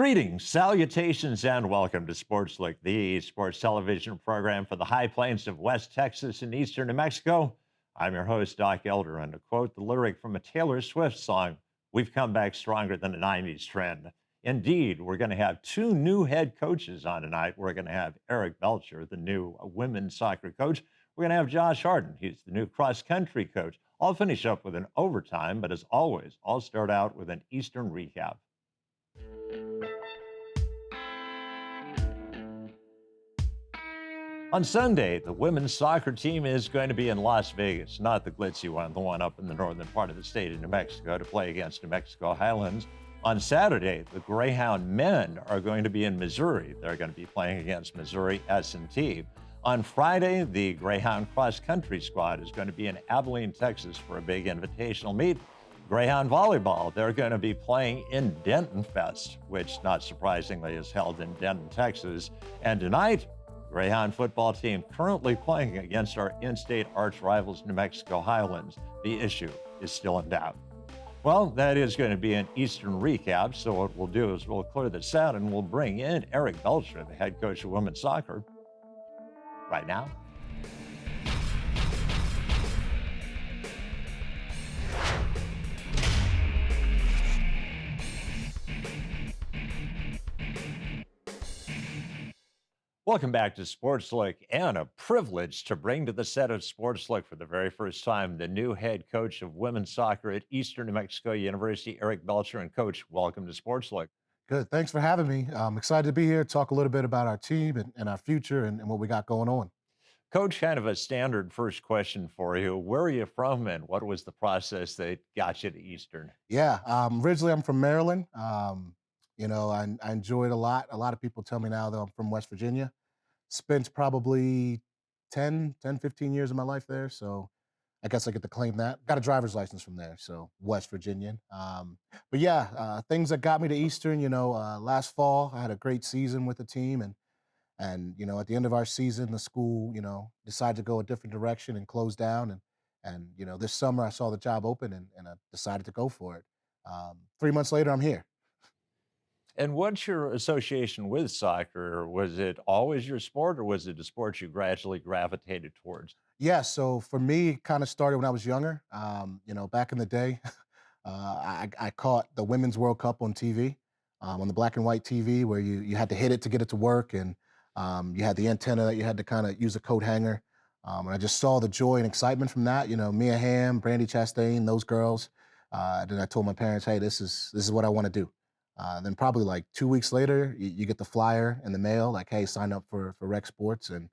Greetings, salutations, and welcome to Sportslook, the sports television program for the high plains of West Texas and eastern New Mexico. I'm your host, Doc Elder, and to quote the lyric from a Taylor Swift song, we've come back stronger than the 90s trend. Indeed, we're going to have two new head coaches on tonight. We're going to have Eric Belcher, the new women's soccer coach. We're going to have Josh Harden. He's the new cross country coach. I'll finish up with an overtime, but as always, I'll start out with an Eastern recap. On Sunday, the women's soccer team is going to be in Las Vegas, not the glitzy one, the one up in the northern part of the state of New Mexico, to play against New Mexico Highlands. On Saturday, the Greyhound men are going to be in Missouri. They're going to be playing against Missouri S&T. On Friday, the Greyhound cross country squad is going to be in Abilene, Texas for a big invitational meet. Greyhound volleyball, they're going to be playing in Denton Fest, which not surprisingly is held in Denton, Texas. And tonight, Greyhound football team currently playing against our in-state arch rivals, New Mexico Highlands. The issue is still in doubt. Well, that is going to be an Eastern recap, so what we'll do is we'll clear this out and we'll bring in Eric Belcher, the head coach of women's soccer, right now. Welcome back to Sportslook, and a privilege to bring to the set of Sportslook for the very first time the new head coach of women's soccer at Eastern New Mexico University, Eric Belcher. And Coach, welcome to Sportslook. Good. Thanks for having me. I'm excited to be here, talk a little bit about our team and our future and what we got going on. Coach, kind of a standard first question for you. Where are you from and what was the process that got you to Eastern? Yeah, originally I'm from Maryland. I enjoy it a lot. A lot of people tell me now that I'm from West Virginia. Spent probably 15 years of my life there. So I guess I get to claim that. Got a driver's license from there, so West Virginian. But yeah, things that got me to Eastern, last fall I had a great season with the team and at the end of our season the school decided to go a different direction and close down and this summer I saw the job open and I decided to go for it. 3 months later I'm here. And what's your association with soccer? Was it always your sport or was it a sport you gradually gravitated towards? Yeah, so for me it kind of started when I was younger. Back in the day, I caught the women's world cup on TV, on the black and white TV where you had to hit it to get it to work, and you had the antenna that you had to kind of use a coat hanger. And I just saw the joy and excitement from that. Mia Hamm, Brandy Chastain, those girls. Then I told my parents, "Hey, this is what I want to do." Then probably like 2 weeks later, you get the flyer in the mail, like, "Hey, sign up for Rec Sports," and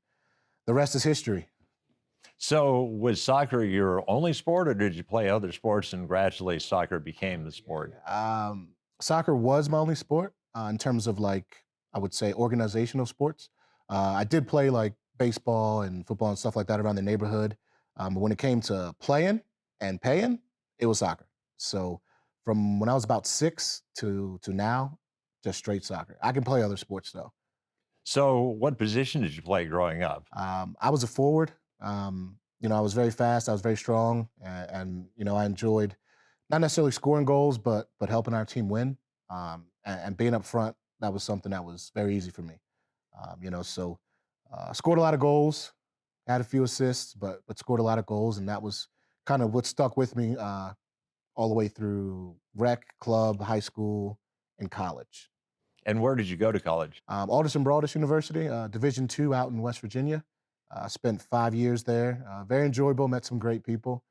the rest is history. So was soccer your only sport or did you play other sports and gradually soccer became the sport? Soccer was my only sport in terms of like I would say organizational sports. I did play like baseball and football and stuff like that around the neighborhood. But when it came to playing and paying, it was soccer. So from when I was about 6 to now, just straight soccer. I can play other sports though. So what position did you play growing up? I was a forward. I was very fast. I was very strong, and I enjoyed not necessarily scoring goals, but helping our team win. And being up front, that was something that was very easy for me. So scored a lot of goals, had a few assists, but scored a lot of goals, and that was kind of what stuck with me all the way through rec, club, high school, and college. And where did you go to college? Alderson Broaddus University, Division II out in West Virginia. Spent 5 years there. Very enjoyable. Met some great people.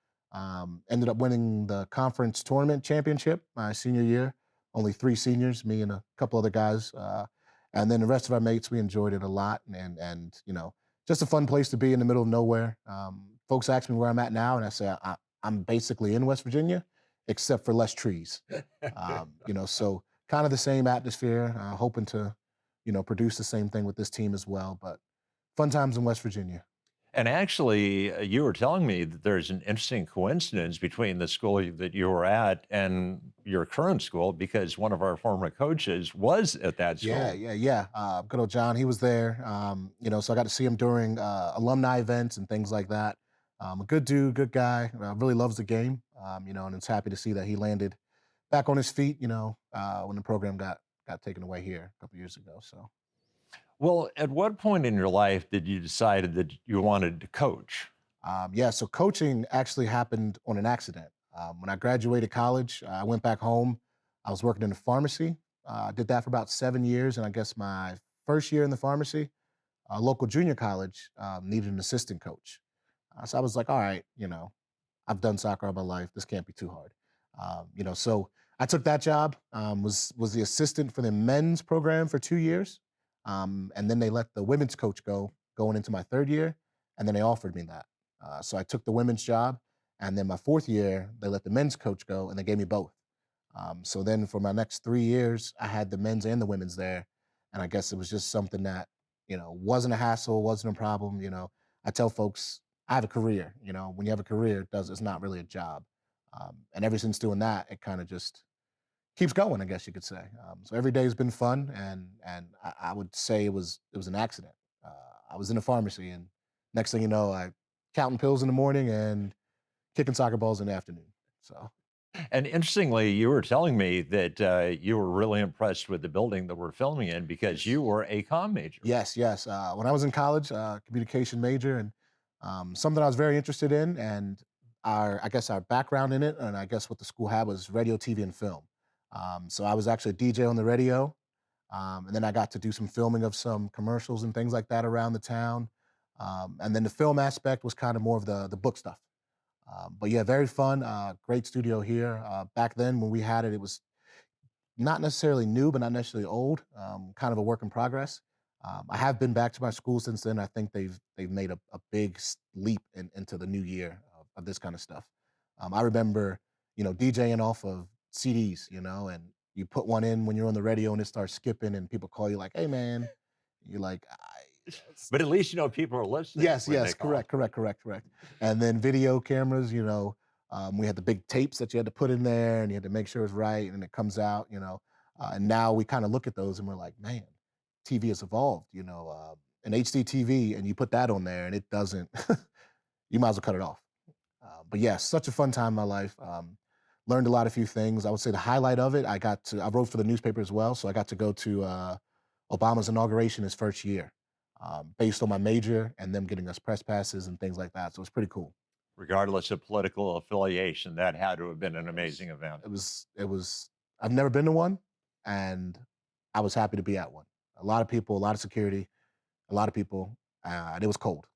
Ended up winning the conference tournament championship my senior year. Only three seniors, me and a couple other guys, and then the rest of our mates. We enjoyed it a lot, and just a fun place to be in the middle of nowhere. Folks ask me where I'm at now, and I say I'm basically in West Virginia, except for less trees. So kind of the same atmosphere. Hoping to, produce the same thing with this team as well. But fun times in West Virginia. And actually, you were telling me that there's an interesting coincidence between the school that you were at and your current school because one of our former coaches was at that Yeah, school. yeah, yeah. Good old John, he was there. So I got to see him during alumni events and things like that. A good dude, good guy. Really loves the game. And it's happy to see that he landed back on his feet. When the program got got taken away here a couple years ago. So Well, at what point in your life did you decide that you wanted to coach? yeah, so coaching actually happened on an accident. When I graduated college, I went back home. I was working in a pharmacy. I did that for about 7 years, and I guess my first year in the pharmacy, a local junior college needed an assistant coach. So I was like, all right, I've done soccer all my life. This can't be too hard. So I took that job. Was the assistant for the men's program for 2 years, and then they let the women's coach go going into my third year, and then they offered me that. So I took the women's job, and then my fourth year they let the men's coach go, and they gave me both. So then for my next 3 years, I had the men's and the women's there, and I guess it was just something that wasn't a hassle, wasn't a problem. I tell folks I have a career. When you have a career, it's not really a job. And ever since doing that, it kind of just keeps going, I guess you could say. So every day has been fun, and I would say it was an accident. I was in a pharmacy, and next thing you know, I counting pills in the morning and kicking soccer balls in the afternoon. So And interestingly, you were telling me that you were really impressed with the building that we're filming in because you were a comm major. yes, yes. When I was in college, communication major, and something I was very interested in, and I guess our background in it, and I guess what the school had was radio, TV, and film. So I was actually a DJ on the radio, and then I got to do some filming of some commercials and things like that around the town. And then the film aspect was kind of more of the book stuff. But yeah, very fun. Great studio here. Back then when we had it, it was not necessarily new, but not necessarily old. Kind of a work in progress. I have been back to my school since then. I think they've made a big leap into the new year of this kind of stuff. I remember, DJing off of CDs, and you put one in when you're on the radio and it starts skipping, and people call you like, "Hey, man," you're like, But at least you know people are listening Yes, when they yes, call. correct, correct, correct, correct. And then video cameras, we had the big tapes that you had to put in there, and you had to make sure it was right, and it comes out. And now we kind of look at those and we're like, man, TV has evolved. An HD TV, and you put that on there, and it doesn't. You might as well cut it off. But yeah, such a fun time in my life. Learned a lot of few things. I would say the highlight of it, I wrote for the newspaper as well, so I got to go to Obama's inauguration his first year, based on my major and them getting us press passes and things like that. So it's pretty cool. Regardless of political affiliation, that had to have been an Yes. amazing event. It was. I've never been to one, and I was happy to be at one. A lot of people, a lot of security, a lot of people, and it was cold.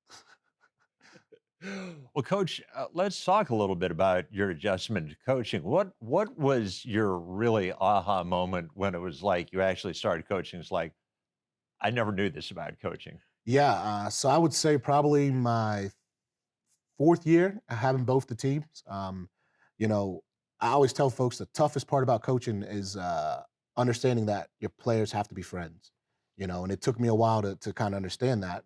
Well, Coach, let's talk a little bit about your adjustment to coaching. What was your really aha moment when it was like you actually started coaching? It's like I never knew this about coaching. Yeah, so I would say probably my fourth year having both the teams. You know, I always tell folks the toughest part about coaching is understanding that your players have to be friends. And it took me a while to kind of understand that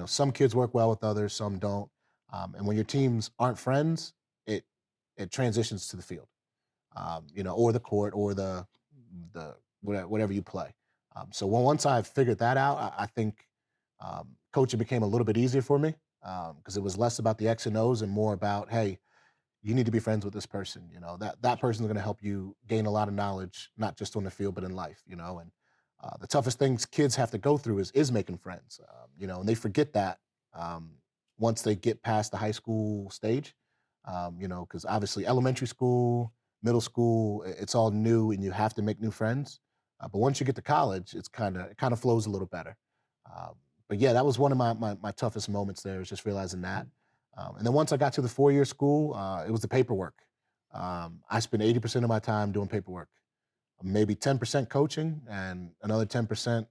some kids work well with others, some don't. And when your teams aren't friends, it it transitions to the field, or the court, or the whatever you play. So once I figured that out, I think coaching became a little bit easier for me, because it was less about the X and O's and more about, hey, you need to be friends with this person. That person's going to help you gain a lot of knowledge, not just on the field but in life. And the toughest things kids have to go through is making friends. And they forget that um, once they get past the high school stage. Because obviously elementary school, middle school, it's all new and you have to make new friends. But once you get to college, it kind of flows a little better. Um, but yeah, that was one of my toughest moments there, was just realizing that. And then once I got to the 4 year school, it was the paperwork. I spent 80% of my time doing paperwork, maybe 10% coaching, and another 10% Public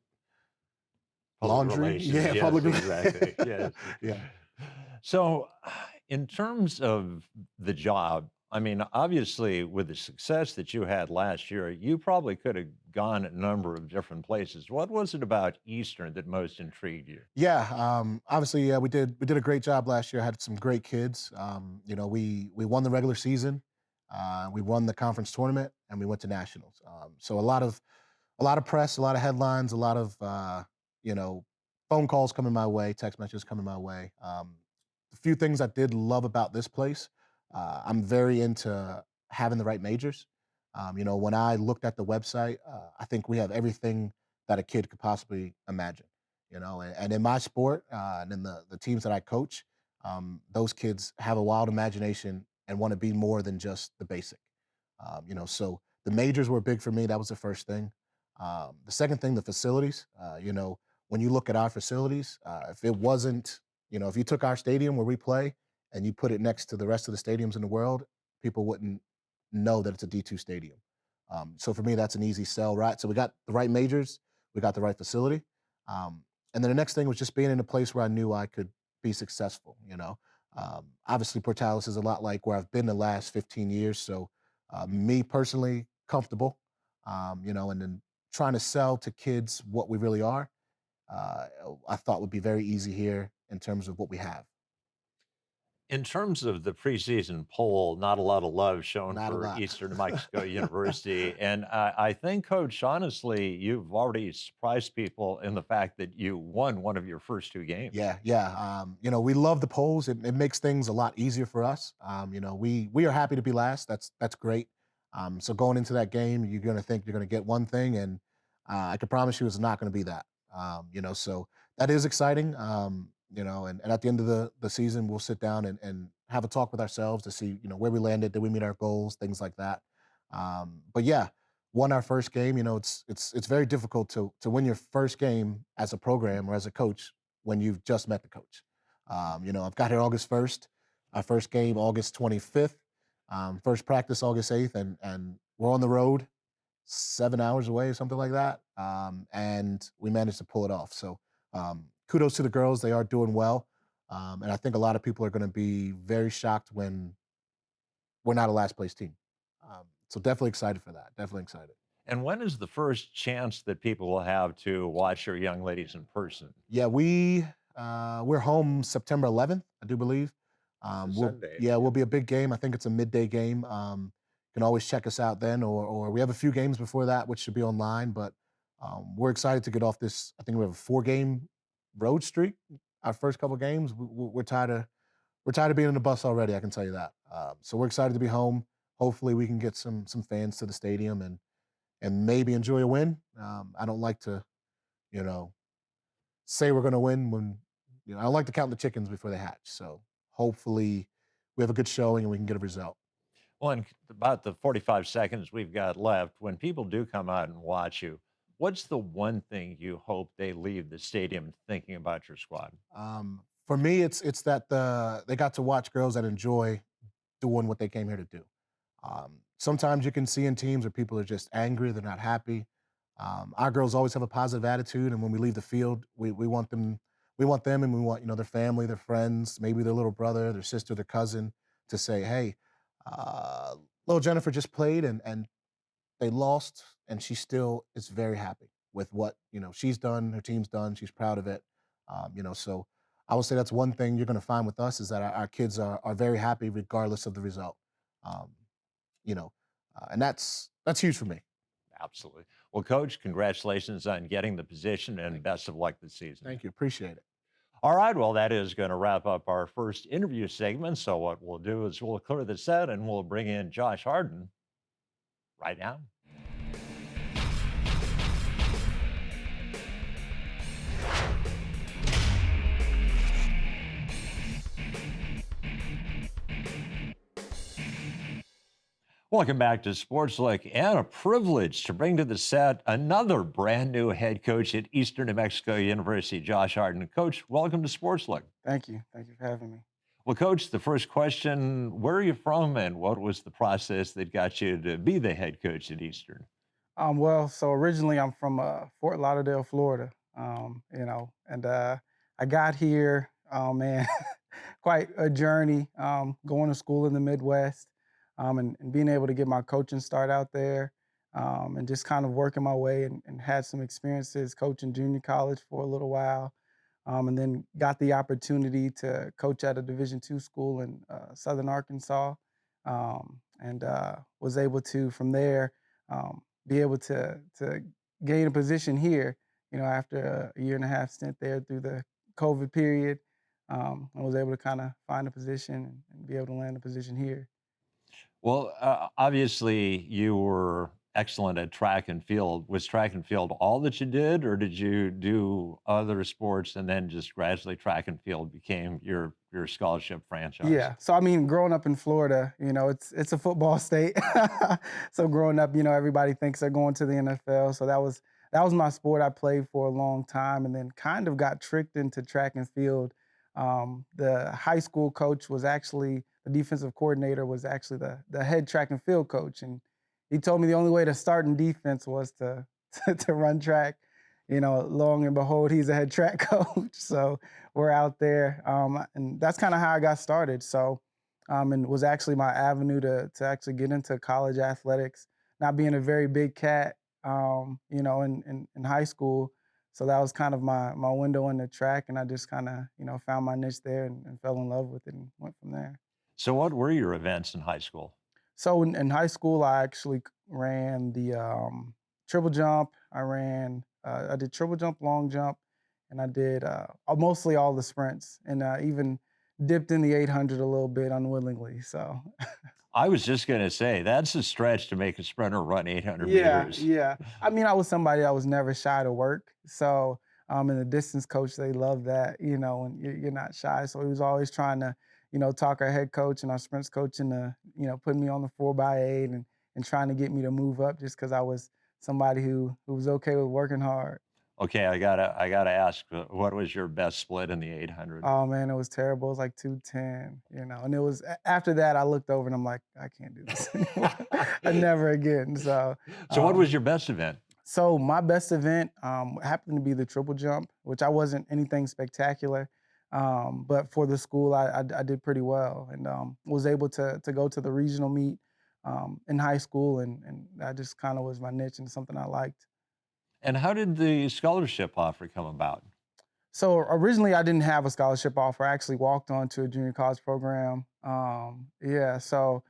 laundry. relations, Yeah, yes, public. exactly, yes. Yeah. So, in terms of the job, I mean, obviously, with the success that you had last year, you probably could have gone a number of different places. What was it about Eastern that most intrigued you? Yeah, obviously, yeah, we did a great job last year. Had some great kids. We won the regular season, we won the conference tournament, and we went to nationals. So a lot of press, a lot of headlines, a lot of you know phone calls coming my way, text messages coming my way. A few things I did love about this place. I'm very into having the right majors. When I looked at the website, I think we have everything that a kid could possibly imagine. And in my sport and in the teams that I coach, those kids have a wild imagination and want to be more than just the basic. So the majors were big for me. That was the first thing. The second thing, the facilities. When you look at our facilities, if it wasn't, if you took our stadium where we play and you put it next to the rest of the stadiums in the world, people wouldn't know that it's a D2 stadium. So for me, that's an easy sell, right? So we got the right majors, we got the right facility. And then the next thing was just being in a place where I knew I could be successful. Obviously, Portales is a lot like where I've been the last 15 years. So me personally, comfortable, and then trying to sell to kids what we really are, uh, I thought would be very easy here in terms of what we have. In terms of the preseason poll, not a lot of love shown Not a for lot. Eastern New Mexico University. And I think, Coach, honestly, you've already surprised people in the fact that you won one of your first two games. Yeah, yeah. We love the polls. It makes things a lot easier for us. We are happy to be last. That's great. So going into that game, you're going to think you're going to get one thing, and I can promise you, it's not going to be that. So that is exciting. And at the end of the season, we'll sit down and have a talk with ourselves to see where we landed, did we meet our goals, things like that. But yeah, won our first game. It's very difficult to win your first game as a program or as a coach when you've just met the coach. I've got here August 1st, our first game August 25th, first practice August 8th, and we're on the road 7 hours away, something like that, and we managed to pull it off. So kudos to the girls; they are doing well, and I think a lot of people are going to be very shocked when we're not a last place team. So definitely excited for that. Definitely excited. And when is the first chance that people will have to watch your young ladies in person? Yeah, we're home September 11th, I do believe. It's a We'll Sunday. Yeah, Yeah. we'll be a big game. I think it's a midday game. You can always check us out then, or we have a few games before that, which should be online. But we're excited to get off this. I think we have a 4 game road streak. Our first couple games, we're tired of being in the bus already. I can tell you that. So we're excited to be home. Hopefully, we can get some fans to the stadium and maybe enjoy a win. I don't like to, you know, say we're going to win when I like to count the chickens before they hatch. So hopefully we have a good showing and we can get a result. Well, in about the 45 seconds we've got left, when people do come out and watch you, what's the one thing you hope they leave the stadium thinking about your squad? For me, it's that they got to watch girls that enjoy doing what they came here to do. Sometimes you can see in teams where people are just angry, they're not happy. Our girls always have a positive attitude, and when we leave the field, we want them, and we want their family, their friends, maybe their little brother, their sister, their cousin, to say, "Hey, uh, little Jennifer just played, and they lost, and she still is very happy with what she's done, her team's done. She's proud of it. So I would say that's one thing you're going to find with us is that our kids are very happy regardless of the result. Um, you know, and that's huge for me. Absolutely. Well, Coach, congratulations on getting the position and Thank, best of luck this season. thank you, appreciate it. All right. Well, that is going to wrap up our first interview segment. So, what we'll do is we'll clear the set and we'll bring in Josh Harden right now. Welcome back to Sportslook, and a privilege to bring to the set another brand new head coach at Eastern New Mexico University, Josh Harden. Coach, welcome to Sportslook. Thank you. Thank you for having me. Well, Coach, the first question, where are you from and what was the process that got you to be the head coach at Eastern? So originally I'm from Fort Lauderdale, Florida. And I got here, oh man, quite a journey, going to school in the Midwest, and being able to get my coaching start out there, and just kind of working my way and had some experiences coaching junior college for a little while, and then got the opportunity to coach at a Division II school in Southern Arkansas, and was able to from there be able to gain a position here. After a year and a half stint there through the COVID period, I was able to kind of find a position and be able to land a position here. Well, obviously, you were excellent at track and field. Was track and field all that you did, or did you do other sports and then just gradually track and field became your scholarship franchise? Yeah. So I mean, growing up in Florida, it's a football state. So growing up, everybody thinks they're going to the NFL. So that was my sport I played for a long time, and then kind of got tricked into track and field. The high school coach was actually the defensive coordinator was actually the head track and field coach, and he told me the only way to start in defense was to to run track. Long and behold, he's a head track coach. So we're out there, and that's kind of how I got started. So, and was actually my avenue to actually get into college athletics. Not being a very big cat, in high school, so that was kind of my window into track, and I just kind of found my niche there and fell in love with it and went from there. So, what were your events in high school? So in high school, I actually ran the triple jump. I did triple jump, long jump, and I did mostly all the sprints, and even dipped in the 800 a little bit unwillingly. So I was just going to say that's a stretch to make a sprinter run 800 yeah, meters. yeah. I mean, I was somebody that was never shy to work. So and the distance coach, they love that, and you're not shy. So he was always trying to, talk our head coach and our sprints coach into, putting me on the 4x8 and trying to get me to move up just because I was somebody who was okay with working hard. Okay, I gotta ask, what was your best split in the 800? Oh man, it was terrible. It was like 210, and it was after that I looked over and I'm like, I can't do this anymore. Never again. So So, what was um, your best event? So my best event happened to be the triple jump, which I wasn't anything spectacular, but for the school I did pretty well and was able to go to the regional meet in high school, and that just kind of was my niche and something I liked. And how did the scholarship offer come about? So originally, I didn't have a scholarship offer. I actually walked on to a junior college program. Yeah, so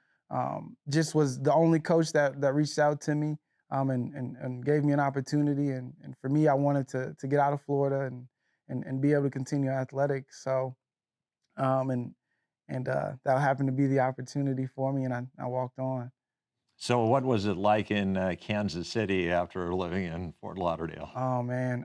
just was the only coach that reached out to me and gave me an opportunity. And for me, I wanted to get out of Florida and be able to continue athletics. So and that happened to be the opportunity for me, and I walked on. So, what was it like in Kansas City after living in Fort Lauderdale? Oh man,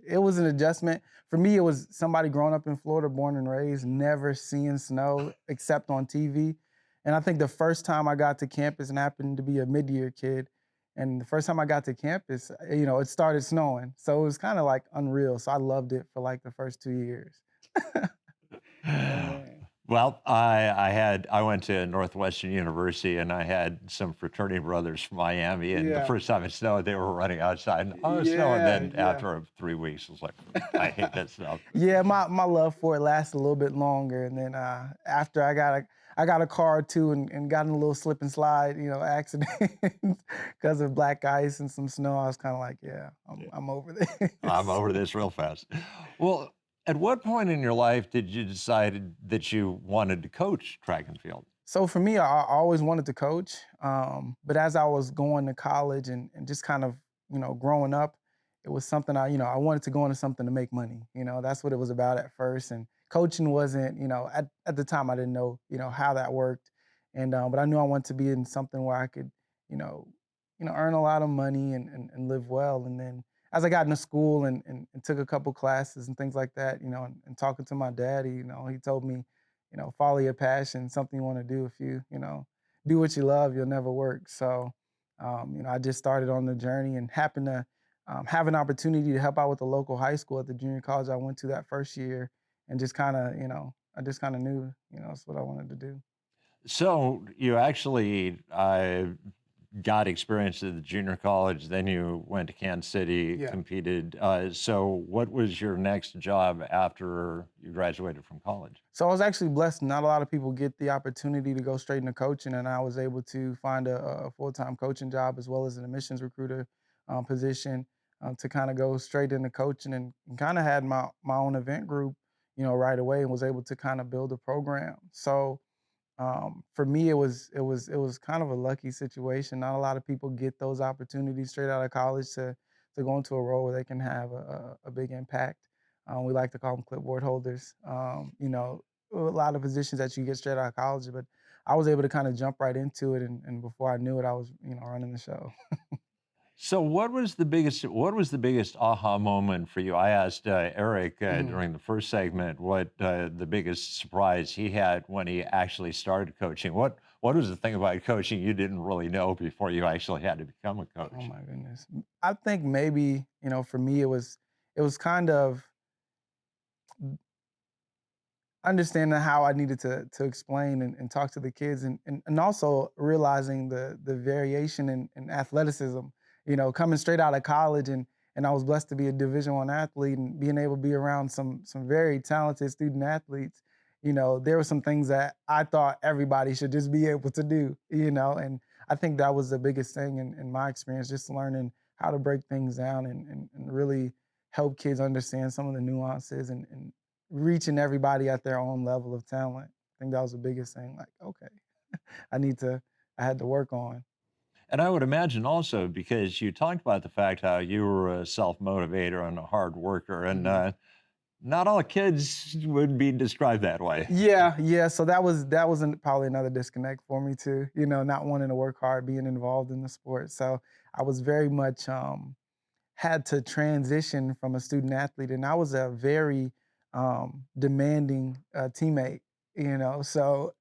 it was an adjustment for me. It was somebody growing up in Florida, born and raised, never seeing snow except on TV. And I think the first time I got to campus, and happened to be a mid-year kid, and the first time I got to campus, it started snowing, so it was kind of like unreal. So I loved it for like the first 2 years. Oh man. Well, I went to Northwestern University and I had some fraternity brothers from Miami, and the Yeah. first time it snowed, they were running outside and oh, it's snowing. Yeah. Then Yeah. after 3 weeks, I was like, I hate that stuff. Yeah, my love for it lasted a little bit longer, and then after I got a car too, and got in a little slip and slide, accident because of black ice and some snow. I was kind of like, yeah, I'm over I'm this. over this real fast. Well, at what point in your life did you decide that you wanted to coach track and field? So for me, I always wanted to coach, but as I was going to college and just kind of growing up, it was something I wanted to go into something to make money. That's what it was about at first, and coaching wasn't at the time I didn't know how that worked, and but I knew I wanted to be in something where I could you know earn a lot of money and live well. And then as I got into school and took a couple classes and things like that, and talking to my daddy, he told me follow your passion, something you want to do. If you do what you love, you'll never work. So, I just started on the journey and happened to have an opportunity to help out with the local high school at the junior college I went to that first year, and just kind of, I just kind of knew, that's what I wanted to do. So you actually got experience at the junior college, then you went to Kansas City, Yeah. competed. So what was your next job after you graduated from college? So I was actually blessed. Not a lot of people get the opportunity to go straight into coaching, and I was able to find a full-time coaching job as well as an admissions recruiter position to kind of go straight into coaching, and kind of had my own event group, right away, and was able to kind of build a program. So for me, it was kind of a lucky situation. Not a lot of people get those opportunities straight out of college to go into a role where they can have a big impact. We like to call them clipboard holders. A lot of positions that you get straight out of college, but I was able to kind of jump right into it, and before I knew it, I was running the show. So what was the biggest aha moment for you? I asked Eric Mhm. during the first segment what the biggest surprise he had when he actually started coaching. What was the thing about coaching you didn't really know before you actually had to become a Oh coach? my goodness. I think maybe, for me it was kind of understanding how I needed to explain and talk to the kids and also realizing the variation in athleticism, coming straight out of college and I was blessed to be a Division I athlete and being able to be around some very talented student athletes. There were some things that I thought everybody should just be able to do, and I think that was the biggest thing in my experience, just learning how to break things down and really help kids understand some of the nuances and reaching everybody at their own level of talent. I think that was the biggest thing. Like, okay, I need to, I had to work on. And I would imagine also because you talked about the fact how you were a self-motivator and a hard worker, and Mhm. not all kids would be described that way. Yeah, yeah. So that was probably another disconnect for me too. Not wanting to work hard, being involved in the sport. So I was very much had to transition from a student athlete, and I was a very demanding teammate. So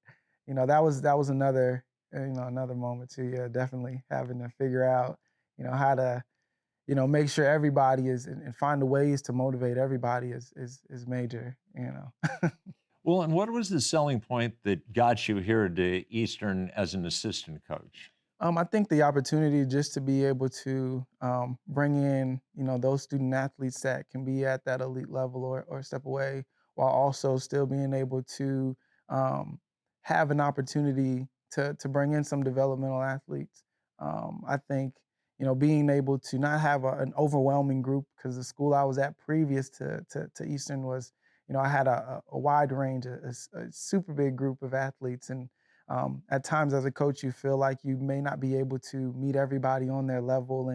that was another another moment too. Yeah, definitely having to figure out how to make sure everybody is and find the ways to motivate everybody is major. Well, and what was the selling point that got you here to Eastern as an assistant coach? I think the opportunity just to be able to bring in, those student athletes that can be at that elite level or step away, while also still being able to um, have an opportunity to bring in some developmental athletes. I think, being able to not have an overwhelming group because the school I was at previous to Eastern was, I had a wide range, a super big group of athletes and at times as a coach you feel like you may not be able to meet everybody on their level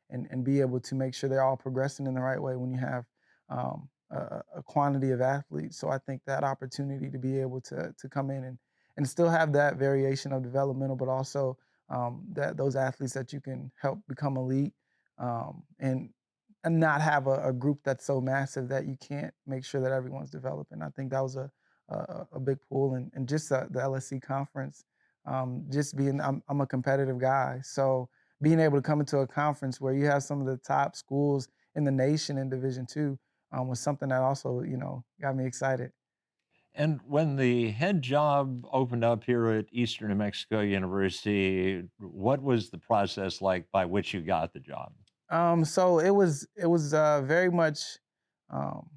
and be able to make sure they're all progressing in the right way when you have a quantity of athletes. So I think that opportunity to be able to come in and still have that variation of developmental, but also that those athletes that you can help become elite and not have a group that's so massive that you can't make sure that everyone's developing. I think that was a big pull and just the LSC conference. Just being, I'm a competitive guy, so being able to come into a conference where you have some of the top schools in the nation in Division II was something that also got me excited. And when the head job opened up here at Eastern New Mexico University, what was the process like by which you got the job? So it was very much um,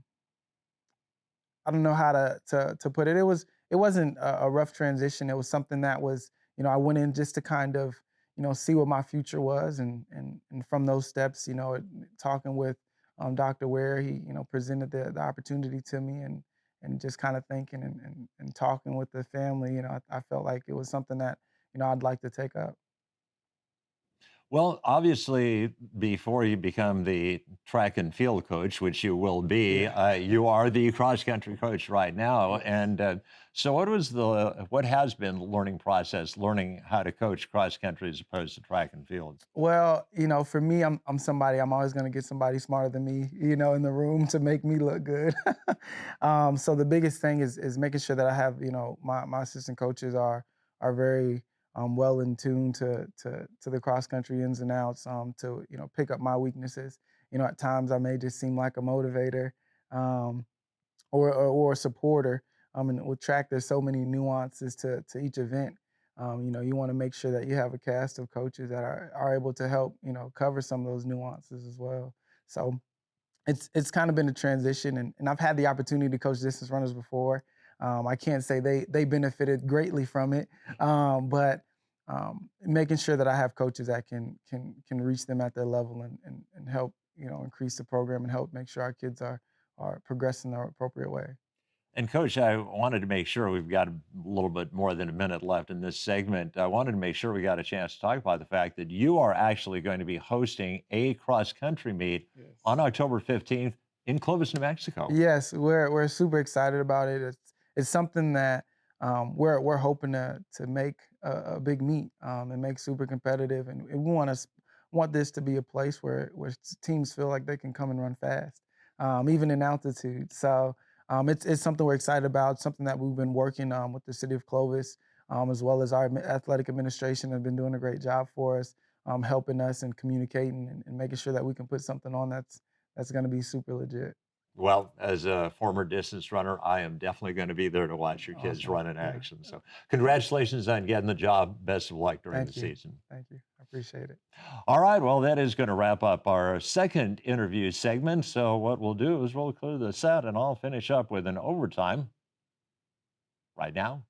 I don't know how to put it. It wasn't a rough transition. It was something that was, I went in just to kind of, see what my future was, and from those steps, talking with Dr. Ware, he, presented the opportunity to me, and just kind of thinking and talking with the family, I felt like it was something that, I'd like to take up. Well, obviously, before you become the track and field coach, which you will be, Yeah. you are the cross country coach right now. Yes. And so, what has been the learning process, learning how to coach cross country as opposed to track and field? Well, for me, I'm somebody. I'm always gonna get somebody smarter than me, in the room to make me look good. So the biggest thing is making sure that I have, my assistant coaches are very well in tune to the cross country ins and outs, to pick up my weaknesses. At times I may just seem like a motivator, um, or a supporter. And with track, there's so many nuances to each event. You want to make sure that you have a cast of coaches that are able to help, cover some of those nuances as well. So it's kind of been a transition, and I've had the opportunity to coach distance runners before. I can't say they benefited greatly from it, but making sure that I have coaches that can reach them at their level and help increase the program and help make sure our kids are progressing the appropriate way. And coach, I wanted to make sure we've got a little bit more than a minute left in this segment. I wanted to make sure we got a chance to talk about the fact that you are actually going to be hosting a cross country meet on Yes. October 15th in Clovis, New Mexico. Yes, we're super excited about it. It's something that we're hoping to make a big meet and make super competitive, and we want this to be a place where teams feel like they can come and run fast, even in altitude. So it's something we're excited about, something that we've been working with the city of Clovis, as well as our athletic administration have been doing a great job for us, helping us and communicating and making sure that we can put something on that's going to be super legit. Well, as a former distance runner, I am definitely going to be there to watch your kids Awesome. run in Yeah. action. So, congratulations on getting the job. Best of luck during the Thank you. season. Thank you. I appreciate it. All right. Well, that is going to wrap up our second interview segment. So, what we'll do is we'll clear the set and I'll finish up with an overtime right now.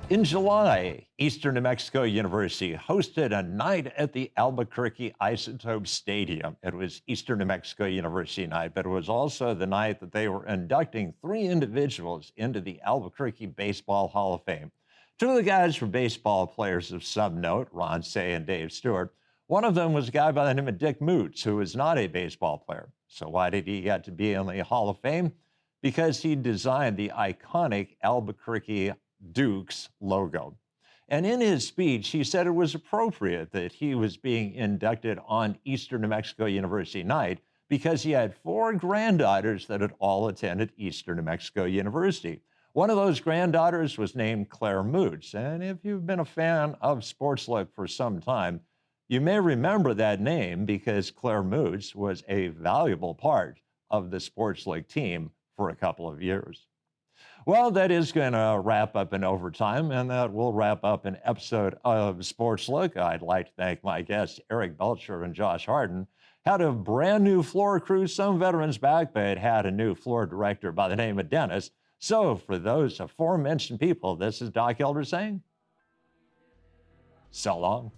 In July, Eastern New Mexico University hosted a night at the Albuquerque Isotope Stadium. It was Eastern New Mexico University night, but it was also the night that they were inducting 3 individuals into the Albuquerque Baseball Hall of Fame. 2 of the guys were baseball players of some note, Ron Say and Dave Stewart. One of them was a guy by the name of Dick Moots, who was not a baseball player. So why did he get to be in the Hall of Fame? Because he designed the iconic Albuquerque Duke's logo. And in his speech, he said it was appropriate that he was being inducted on Eastern New Mexico University night because he had 4 granddaughters that had all attended Eastern New Mexico University. One of those granddaughters was named Claire Moots. And if you've been a fan of Sportslook for some time, you may remember that name because Claire Moots was a valuable part of the Sportslook team for a couple of years. Well, that is going to wrap up in overtime, and that will wrap up an episode of Sports Look. I'd like to thank my guests, Eric Belcher and Josh Harden. Had a brand new floor crew, some veterans back, but had a new floor director by the name of Dennis. So for those aforementioned people, this is Doc Elder saying, so long.